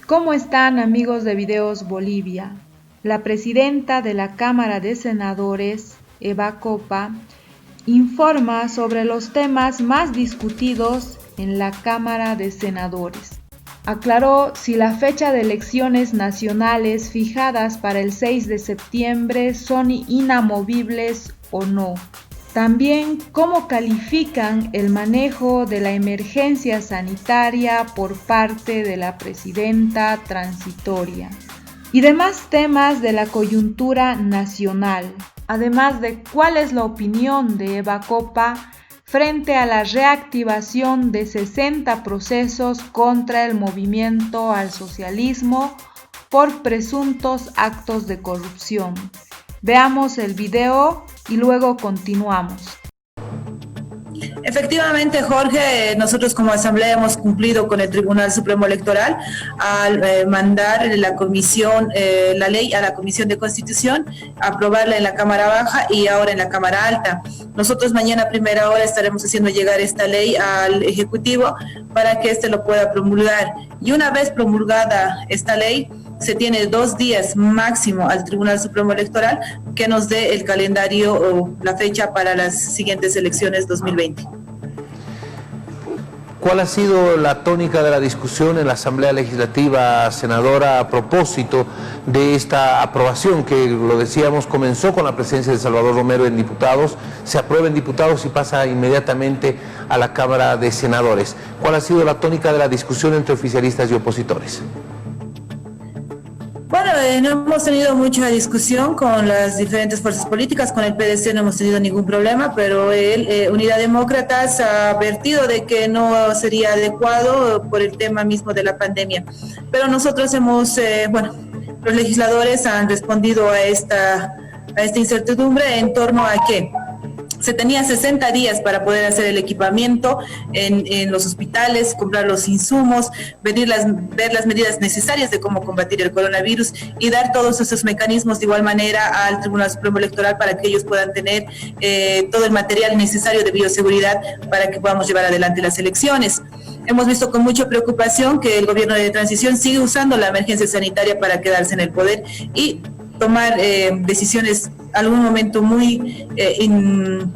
¿Cómo están, amigos de Videos Bolivia? La presidenta de la Cámara de Senadores, Eva Copa, informa sobre los temas más discutidos en la Cámara de Senadores. Aclaró si la fecha de elecciones nacionales fijadas para el 6 de septiembre son inamovibles o no. También cómo califican el manejo de la emergencia sanitaria por parte de la presidenta transitoria y demás temas de la coyuntura nacional, además de cuál es la opinión de Eva Copa frente a la reactivación de 60 procesos contra el movimiento al socialismo por presuntos actos de corrupción. Veamos el video y luego continuamos. Efectivamente, Jorge, nosotros como Asamblea hemos cumplido con el Tribunal Supremo Electoral al mandar la comisión, la ley a la Comisión de Constitución, aprobarla en la Cámara Baja y ahora en la Cámara Alta. Nosotros mañana a primera hora estaremos haciendo llegar esta ley al Ejecutivo para que éste lo pueda promulgar. Y una vez promulgada esta ley, se tiene 2 días máximo al Tribunal Supremo Electoral que nos dé el calendario o la fecha para las siguientes elecciones 2020. ¿Cuál ha sido la tónica de la discusión en la Asamblea Legislativa, senadora, a propósito de esta aprobación que, lo decíamos, comenzó con la presencia de Salvador Romero en diputados, se aprueba en diputados y pasa inmediatamente a la Cámara de Senadores? ¿Cuál ha sido la tónica de la discusión entre oficialistas y opositores? Bueno, no hemos tenido mucha discusión con las diferentes fuerzas políticas, con el PDC no hemos tenido ningún problema, pero Unidad Demócratas ha advertido de que no sería adecuado por el tema mismo de la pandemia. Pero nosotros hemos, los legisladores han respondido a esta incertidumbre en torno a que se tenía 60 días para poder hacer el equipamiento en los hospitales, comprar los insumos, ver las medidas necesarias de cómo combatir el coronavirus y dar todos esos mecanismos de igual manera al Tribunal Supremo Electoral para que ellos puedan tener todo el material necesario de bioseguridad para que podamos llevar adelante las elecciones. Hemos visto con mucha preocupación que el gobierno de transición sigue usando la emergencia sanitaria para quedarse en el poder y tomar decisiones algún momento muy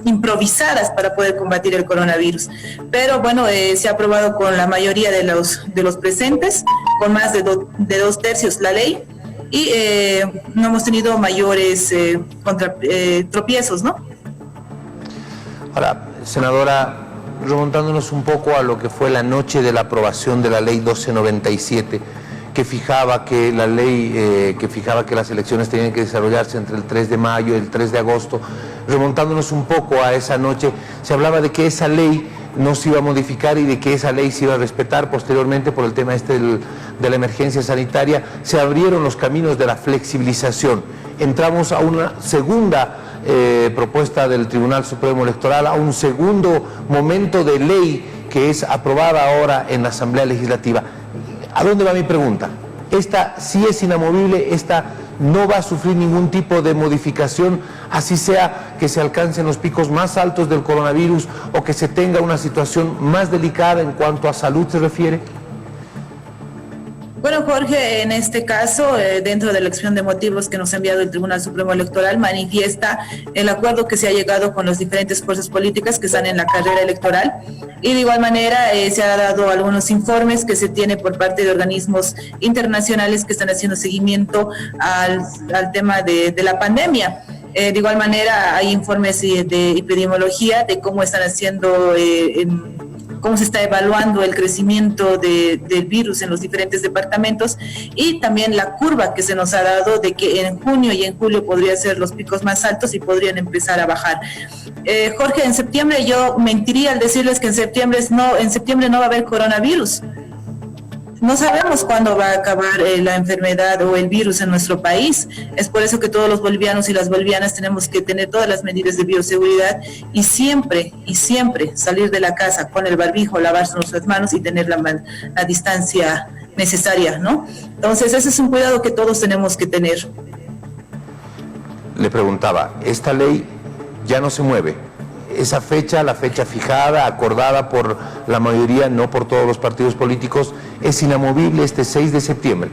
improvisadas para poder combatir el coronavirus. Pero bueno, se ha aprobado con la mayoría de los presentes, con más de 2/3 la ley, y no hemos tenido mayores tropiezos, ¿no? Ahora, senadora, remontándonos un poco a lo que fue la noche de la aprobación de la ley 1297, que fijaba que las elecciones tenían que desarrollarse entre el 3 de mayo y el 3 de agosto, remontándonos un poco a esa noche, se hablaba de que esa ley no se iba a modificar y de que esa ley se iba a respetar. Posteriormente, por el tema de la emergencia sanitaria, se abrieron los caminos de la flexibilización. Entramos a una segunda propuesta del Tribunal Supremo Electoral, a un segundo momento de ley que es aprobada ahora en la Asamblea Legislativa. ¿A dónde va mi pregunta? Esta sí es inamovible, esta no va a sufrir ningún tipo de modificación, así sea que se alcancen los picos más altos del coronavirus o que se tenga una situación más delicada en cuanto a salud se refiere. Bueno, Jorge, en este caso, dentro de la exposición de motivos que nos ha enviado el Tribunal Supremo Electoral, manifiesta el acuerdo que se ha llegado con las diferentes fuerzas políticas que están en la carrera electoral, y de igual manera se ha dado algunos informes que se tiene por parte de organismos internacionales que están haciendo seguimiento al tema de la pandemia. De igual manera hay informes de epidemiología de cómo están haciendo cómo se está evaluando el crecimiento del virus en los diferentes departamentos, y también la curva que se nos ha dado de que en junio y en julio podrían ser los picos más altos y podrían empezar a bajar. Jorge, en septiembre yo mentiría al decirles que en septiembre no va a haber coronavirus. No sabemos cuándo va a acabar la enfermedad o el virus en nuestro país. Es por eso que todos los bolivianos y las bolivianas tenemos que tener todas las medidas de bioseguridad y siempre salir de la casa con el barbijo, lavarse nuestras manos y tener la distancia necesaria, ¿no? Entonces ese es un cuidado que todos tenemos que tener. Le preguntaba, esta ley ya no se mueve. esa fecha, la fecha fijada, acordada por la mayoría, no por todos los partidos políticos, es inamovible este 6 de septiembre.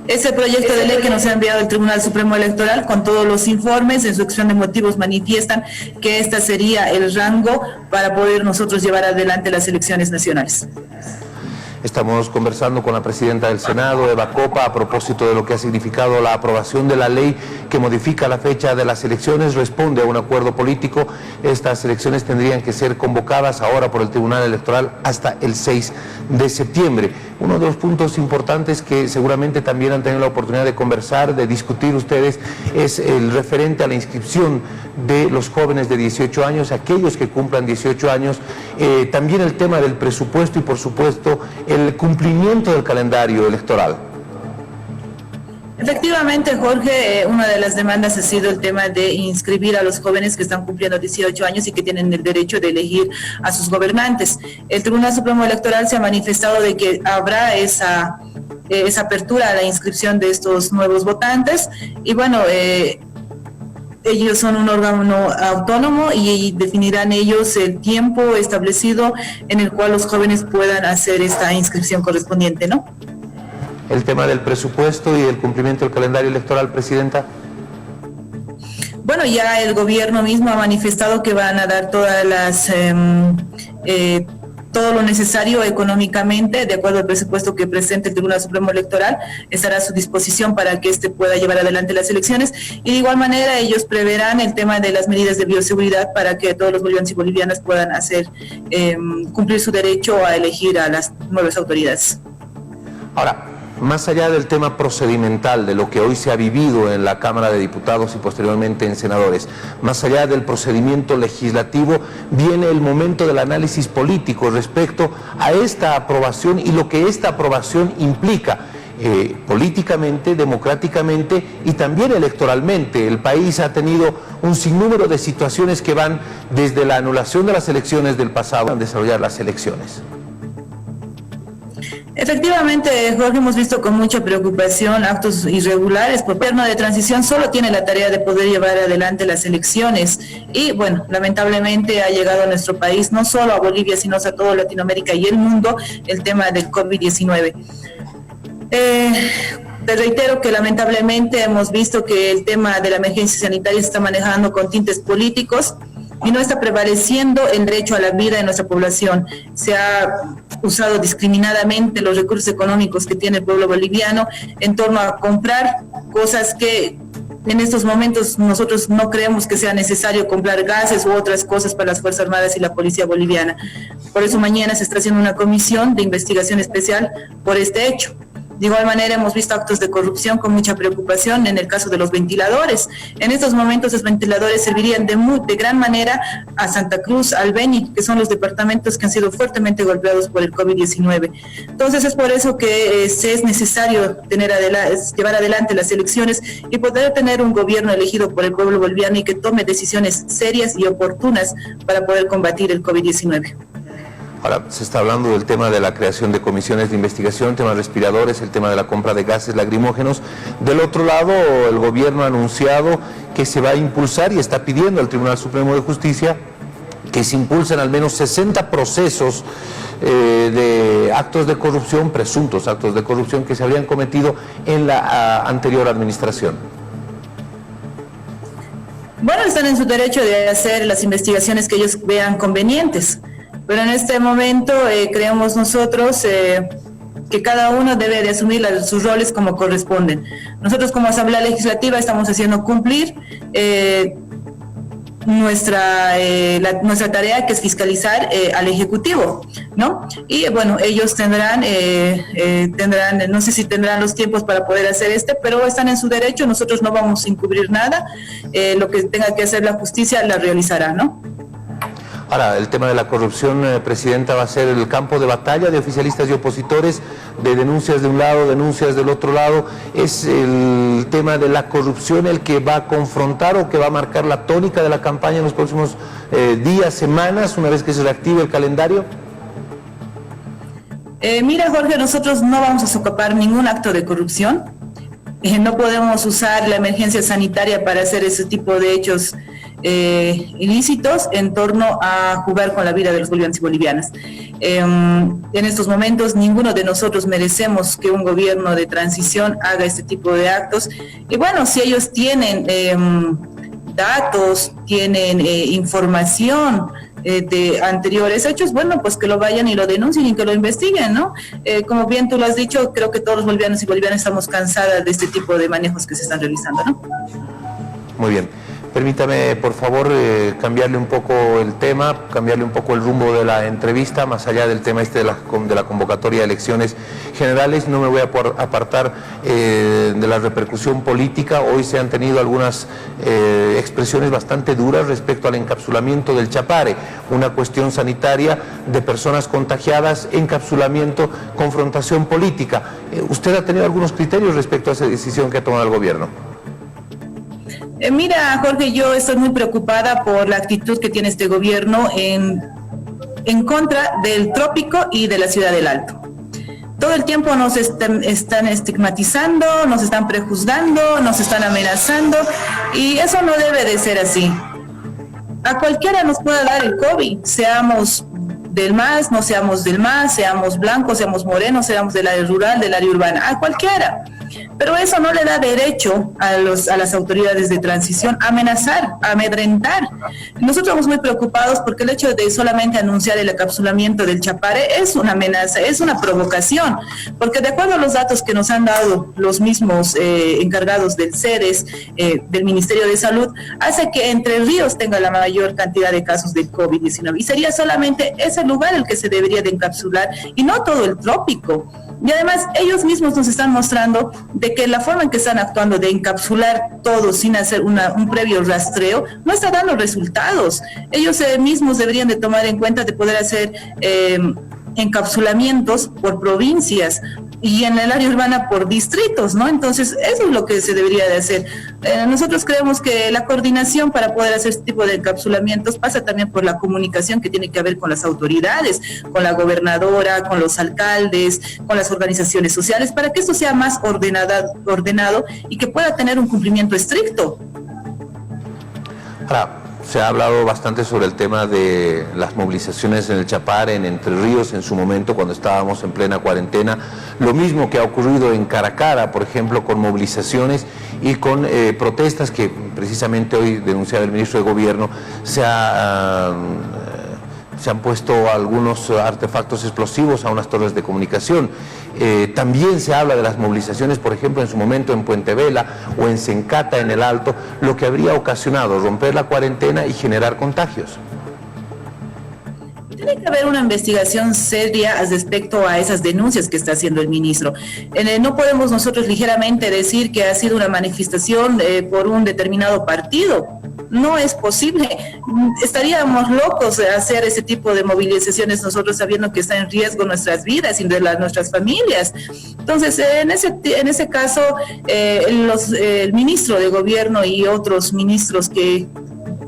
Ese proyecto de ley que nos ha enviado el Tribunal Supremo Electoral, con todos los informes, en su exposición de motivos manifiestan que este sería el rango para poder nosotros llevar adelante las elecciones nacionales. Estamos conversando con la presidenta del Senado, Eva Copa, a propósito de lo que ha significado la aprobación de la ley que modifica la fecha de las elecciones, responde a un acuerdo político. Estas elecciones tendrían que ser convocadas ahora por el Tribunal Electoral hasta el 6 de septiembre. Uno de los puntos importantes que seguramente también han tenido la oportunidad de conversar, de discutir ustedes, es el referente a la inscripción de los jóvenes de 18 años, aquellos que cumplan 18 años, también el tema del presupuesto y, por supuesto, el cumplimiento del calendario electoral. Efectivamente, Jorge, una de las demandas ha sido el tema de inscribir a los jóvenes que están cumpliendo 18 años y que tienen el derecho de elegir a sus gobernantes. El Tribunal Supremo Electoral se ha manifestado de que habrá esa apertura a la inscripción de estos nuevos votantes y bueno, ellos son un órgano autónomo y definirán ellos el tiempo establecido en el cual los jóvenes puedan hacer esta inscripción correspondiente, ¿no? El tema del presupuesto y el cumplimiento del calendario electoral, Presidenta. Bueno, ya el gobierno mismo ha manifestado que van a dar todas las todo lo necesario económicamente, de acuerdo al presupuesto que presente el Tribunal Supremo Electoral, estará a su disposición para que éste pueda llevar adelante las elecciones. Y de igual manera ellos preverán el tema de las medidas de bioseguridad para que todos los bolivianos y bolivianas puedan hacer cumplir su derecho a elegir a las nuevas autoridades. Ahora, más allá del tema procedimental, de lo que hoy se ha vivido en la Cámara de Diputados y posteriormente en senadores, más allá del procedimiento legislativo, viene el momento del análisis político respecto a esta aprobación y lo que esta aprobación implica políticamente, democráticamente y también electoralmente. El país ha tenido un sinnúmero de situaciones que van desde la anulación de las elecciones del pasado a desarrollar las elecciones. Efectivamente, Jorge, hemos visto con mucha preocupación actos irregulares. El gobierno de transición solo tiene la tarea de poder llevar adelante las elecciones y, bueno, lamentablemente ha llegado a nuestro país, no solo a Bolivia, sino a toda Latinoamérica y el mundo, el tema del COVID-19. Te reitero que lamentablemente hemos visto que el tema de la emergencia sanitaria se está manejando con tintes políticos y no está prevaleciendo el derecho a la vida de nuestra población. Se ha usado discriminadamente los recursos económicos que tiene el pueblo boliviano en torno a comprar cosas que en estos momentos nosotros no creemos que sea necesario comprar gases u otras cosas para las Fuerzas Armadas y la Policía Boliviana. Por eso mañana se está haciendo una comisión de investigación especial por este hecho. De igual manera hemos visto actos de corrupción con mucha preocupación en el caso de los ventiladores. En estos momentos los ventiladores servirían de gran manera a Santa Cruz, al Beni, que son los departamentos que han sido fuertemente golpeados por el COVID-19. Entonces es por eso que es necesario llevar adelante las elecciones y poder tener un gobierno elegido por el pueblo boliviano y que tome decisiones serias y oportunas para poder combatir el COVID-19. Ahora se está hablando del tema de la creación de comisiones de investigación, temas respiradores, el tema de la compra de gases lacrimógenos. Del otro lado, el gobierno ha anunciado que se va a impulsar y está pidiendo al Tribunal Supremo de Justicia que se impulsen al menos 60 procesos de actos de corrupción, presuntos actos de corrupción que se habrían cometido en la anterior administración. Bueno, están en su derecho de hacer las investigaciones que ellos vean convenientes. Pero en este momento creemos nosotros que cada uno debe de asumir sus roles como corresponden. Nosotros como Asamblea Legislativa estamos haciendo cumplir nuestra tarea, que es fiscalizar al Ejecutivo, ¿no? Y bueno, ellos tendrán, no sé si tendrán los tiempos para poder hacer pero están en su derecho. Nosotros no vamos a encubrir nada. Lo que tenga que hacer la justicia la realizará, ¿no? Ahora, el tema de la corrupción, Presidenta, va a ser el campo de batalla de oficialistas y opositores, de denuncias de un lado, denuncias del otro lado. ¿Es el tema de la corrupción el que va a confrontar o que va a marcar la tónica de la campaña en los próximos días, semanas, una vez que se reactive el calendario? Mira, Jorge, nosotros no vamos a socapar ningún acto de corrupción. No podemos usar la emergencia sanitaria para hacer ese tipo de hechos ilícitos en torno a jugar con la vida de los bolivianos y bolivianas. En estos momentos ninguno de nosotros merecemos que un gobierno de transición haga este tipo de actos. Y bueno, si ellos tienen datos, tienen información de anteriores hechos, bueno, pues que lo vayan y lo denuncien y que lo investiguen, ¿no? Como bien tú lo has dicho, creo que todos los bolivianos y bolivianas estamos cansadas de este tipo de manejos que se están realizando, ¿no? Muy bien. Permítame, por favor, cambiarle un poco el tema, cambiarle un poco el rumbo de la entrevista, más allá del tema de la convocatoria de elecciones generales. No me voy a apartar de la repercusión política. Hoy se han tenido algunas expresiones bastante duras respecto al encapsulamiento del Chapare, una cuestión sanitaria de personas contagiadas, encapsulamiento, confrontación política. ¿Usted ha tenido algunos criterios respecto a esa decisión que ha tomado el gobierno? Mira, Jorge, yo estoy muy preocupada por la actitud que tiene este gobierno en contra del trópico y de la ciudad del Alto. Todo el tiempo nos están estigmatizando, nos están prejuzgando, nos están amenazando, y eso no debe de ser así. A cualquiera nos puede dar el COVID, seamos del MAS, no seamos del MAS, seamos blancos, seamos morenos, seamos del área rural, del área urbana, a cualquiera. Pero eso no le da derecho a las autoridades de transición a amenazar, a amedrentar. Nosotros estamos muy preocupados porque el hecho de solamente anunciar el encapsulamiento del Chapare es una amenaza, es una provocación, porque de acuerdo a los datos que nos han dado los mismos encargados del CEDES, del Ministerio de Salud, hace que Entre Ríos tenga la mayor cantidad de casos de COVID-19, y sería solamente ese lugar el que se debería de encapsular y no todo el trópico. Y además ellos mismos nos están mostrando de que la forma en que están actuando de encapsular todo sin hacer un previo rastreo no está dando resultados. Ellos mismos deberían de tomar en cuenta de poder hacer encapsulamientos por provincias y en el área urbana por distritos, ¿no? Entonces, eso es lo que se debería de hacer. Nosotros creemos que la coordinación para poder hacer este tipo de encapsulamientos pasa también por la comunicación que tiene que haber con las autoridades, con la gobernadora, con los alcaldes, con las organizaciones sociales, para que esto sea más ordenado y que pueda tener un cumplimiento estricto. Ahora, se ha hablado bastante sobre el tema de las movilizaciones en el Chapare, en Entre Ríos, en su momento cuando estábamos en plena cuarentena. Lo mismo que ha ocurrido en Caracara, por ejemplo, con movilizaciones y con protestas que precisamente hoy denunciaba el ministro de Gobierno. Se han puesto algunos artefactos explosivos a unas torres de comunicación. También se habla de las movilizaciones, por ejemplo, en su momento en Puente Vela o en Sencata, en el Alto, lo que habría ocasionado romper la cuarentena y generar contagios. Tiene que haber una investigación seria respecto a esas denuncias que está haciendo el ministro. No podemos nosotros ligeramente decir que ha sido una manifestación por un determinado partido. No es posible. Estaríamos locos de hacer ese tipo de movilizaciones nosotros sabiendo que está en riesgo nuestras vidas y de nuestras familias. Entonces, en ese caso, el ministro de Gobierno y otros ministros que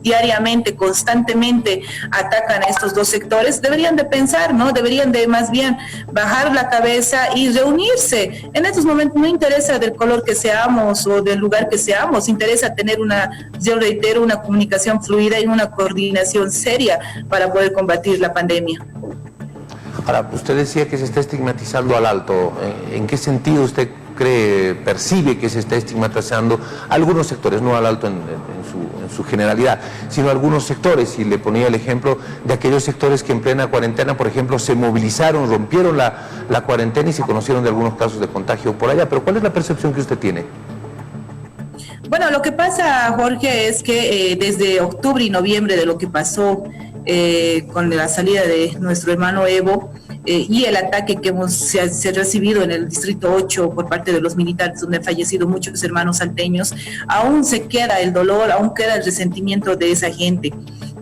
diariamente, constantemente atacan a estos dos sectores, deberían de pensar, ¿no? Deberían de más bien bajar la cabeza y reunirse. En estos momentos no interesa del color que seamos o del lugar que seamos, interesa tener yo reitero, una comunicación fluida y una coordinación seria para poder combatir la pandemia. Ahora, usted decía que se está estigmatizando al Alto. ¿En qué sentido usted percibe que se está estigmatizando algunos sectores, no al Alto en su generalidad, sino algunos sectores? Y le ponía el ejemplo de aquellos sectores que en plena cuarentena, por ejemplo, se movilizaron, rompieron la cuarentena y se conocieron de algunos casos de contagio por allá. Pero ¿cuál es la percepción que usted tiene? Bueno, lo que pasa, Jorge, es que desde octubre y noviembre de lo que pasó con la salida de nuestro hermano Evo y el ataque que se ha recibido en el Distrito 8 por parte de los militares, donde han fallecido muchos hermanos salteños, aún se queda el dolor, aún queda el resentimiento de esa gente.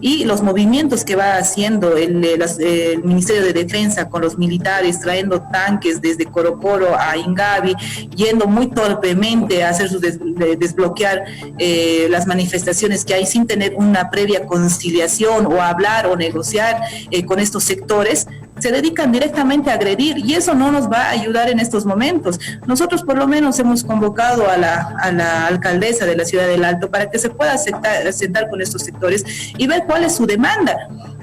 Y los movimientos que va haciendo el Ministerio de Defensa con los militares, trayendo tanques desde Corocoro a Ingavi, yendo muy torpemente a hacer desbloquear las manifestaciones que hay sin tener una previa conciliación o hablar o negociar con estos sectores, se dedican directamente a agredir y eso no nos va a ayudar en estos momentos. Nosotros por lo menos hemos convocado a la alcaldesa de la Ciudad del Alto para que se pueda sentar con estos sectores y ver cuál es su demanda.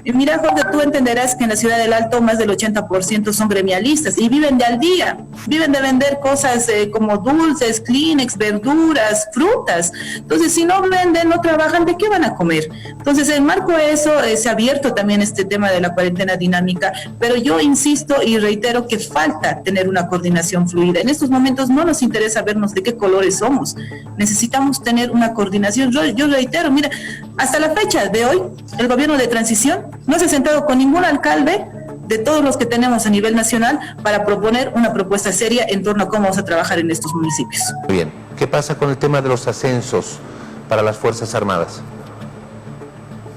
Mira, Jorge, tú entenderás que en la Ciudad del Alto más del 80% son gremialistas y viven de al día, viven de vender cosas como dulces, Kleenex, verduras, frutas. Entonces, si no venden, no trabajan, ¿de qué van a comer? Entonces, en marco de eso, se ha abierto también este tema de la cuarentena dinámica, pero yo insisto y reitero que falta tener una coordinación fluida. En estos momentos no nos interesa vernos de qué colores somos, necesitamos tener una coordinación. Yo reitero, mira, hasta la fecha de hoy, el gobierno de transición no se ha sentado con ningún alcalde de todos los que tenemos a nivel nacional para proponer una propuesta seria en torno a cómo vamos a trabajar en estos municipios. Bien, ¿qué pasa con el tema de los ascensos para las Fuerzas Armadas?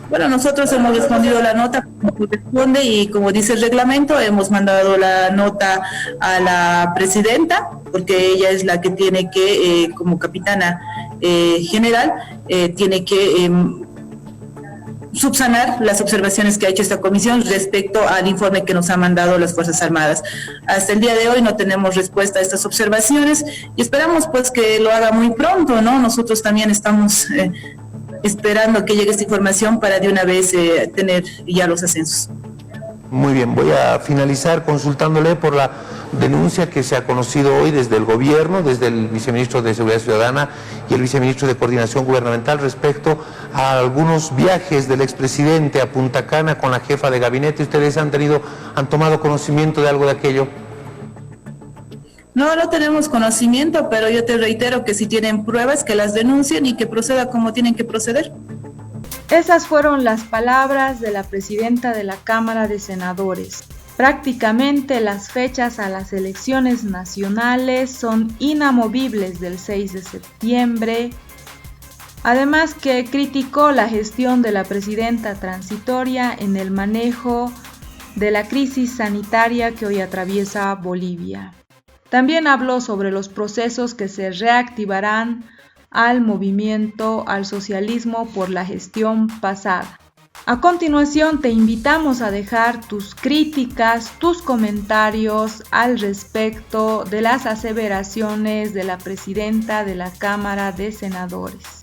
Bueno, nosotros hemos respondido la nota como corresponde y como dice el reglamento, hemos mandado la nota a la presidenta, porque ella es la que tiene que, como capitana general, tiene que subsanar las observaciones que ha hecho esta comisión respecto al informe que nos han mandado las Fuerzas Armadas. Hasta el día de hoy no tenemos respuesta a estas observaciones y esperamos pues que lo haga muy pronto, ¿no? Nosotros también estamos esperando que llegue esta información para de una vez tener ya los ascensos. Muy bien, voy a finalizar consultándole por la denuncia que se ha conocido hoy desde el gobierno, desde el viceministro de Seguridad Ciudadana y el viceministro de Coordinación Gubernamental respecto a algunos viajes del expresidente a Punta Cana con la jefa de gabinete. ¿Ustedes han tomado conocimiento de algo de aquello? No tenemos conocimiento, pero yo te reitero que si tienen pruebas que las denuncien y que proceda como tienen que proceder. Esas fueron las palabras de la presidenta de la Cámara de Senadores. Prácticamente las fechas a las elecciones nacionales son inamovibles del 6 de septiembre. Además que criticó la gestión de la presidenta transitoria en el manejo de la crisis sanitaria que hoy atraviesa Bolivia. También habló sobre los procesos que se reactivarán al movimiento al socialismo por la gestión pasada. A continuación te invitamos a dejar tus críticas, tus comentarios al respecto de las aseveraciones de la presidenta de la Cámara de Senadores.